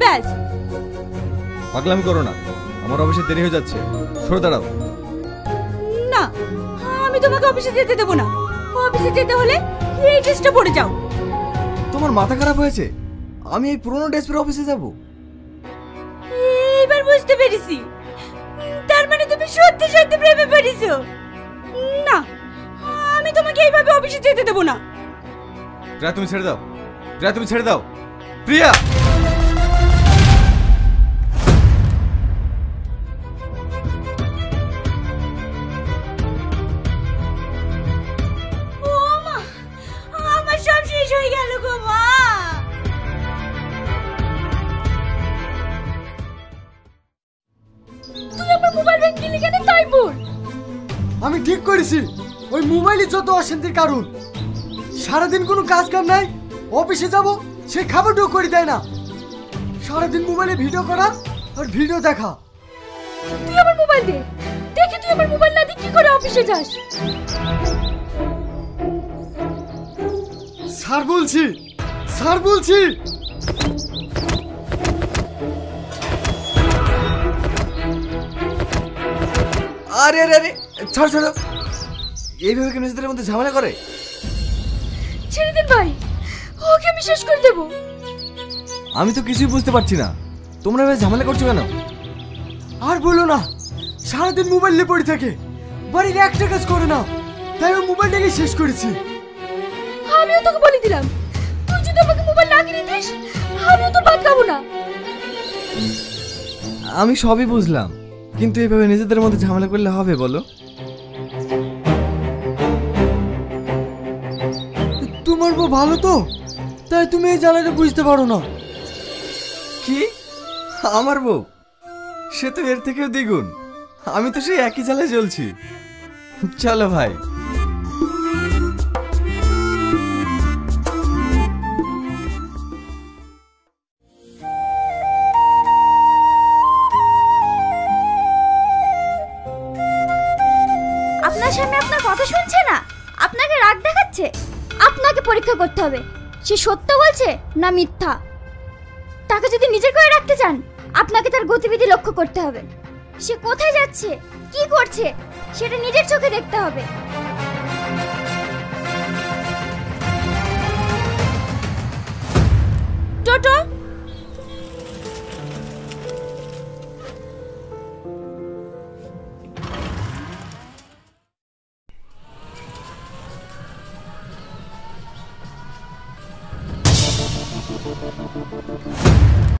ব্যাস। পাগলামি করো না, আমার অফিসে দেরি হয়ে যাচ্ছে, সরে দাঁড়াও। না, আমি তোমাকে অফিসে যেতে দেবো না। অফিসে যেতে হলে এই ড্রেসটা পরে যাও। তোমার মাথা খারাপ হয়েছে? আমি এই পুরনো ড্রেস পরে অফিসে যাব? এবার বুঝতে পেরেছি, তার মানে তুমি সত্যি সত্যি প্রেমে পড়েছো। না, আমি তোমাকে এইভাবে অফিসে যেতে দেবো না। প্রিয়া তুমি ছেড়ে দাও, প্রিয়া তুমি ছেড়ে দাও, প্রিয়া। ও মা, আমার সব শেষ হয়ে গেল গো মা। তুই আমার মোবাইল ব্যাগ নিলি কেন তাই বল। আমি ঠিক করেছি, ওই মোবাইলই যত অশান্তির কারণ। সারাদিন কোনো কাজ কাম নাই, অফিসে যাব সে খাবারটাও করে দেয় না। সারাদিন মোবাইলে ভিডিও করা আর ভিডিও দেখা। তুই আমার মোবাইল দে, দেখি তুই আমার মোবাইল না দিয়ে কি করে অফিসে যাস। স্যার বলছি, স্যার বলছি। আরে আরে আরে ছাড় ছাড়ো, এইভাবে কি নিজেদের মধ্যে ঝামেলা করে? ছেড়ে দিন ভাই, ওকে আমি শেষ করে দেবো। আমি তো কিছুই বুঝতে পারছি না, তোমরা এভাবে ঝামেলা করছো কেন? আর বলো না, সারাদিন মোবাইল নিয়ে পড়ে থাকে, বাড়ির একটা কাজ করে না, তাই ওই মোবাইলটাকে শেষ করেছি। আমিও তোকে বলে দিলাম, তুই যদি আমাকে মোবাইল না কিনে দিস আমিও তোর ভাত খাবো না। আমি সবই বুঝলাম, কিন্তু এইভাবে নিজেদের মধ্যে ঝামেলা করলে হবে বলো? তোমার বউ ভালো তো, তাই তুমি এই জ্বালাটা বুঝতে পারো না। কি? আমার বউ? সে তো এর থেকেও দ্বিগুণ। আমি তো সেই একই জ্বালায় জ্বলছি। চলো ভাই। আপনার সামনে আপনার কথা শুনছে না, আপনাকে রাগ দেখাচ্ছে। আপনাকে পরীক্ষা করতে হবে সে সত্য বলছে না মিথ্যা। তাকে যদি নিজের করে রাখতে চান আপনাকে তার গতিবিধি লক্ষ্য করতে হবে। সে কোথায় যাচ্ছে, কি করছে সেটা নিজের চোখে দেখতে হবে। টোটো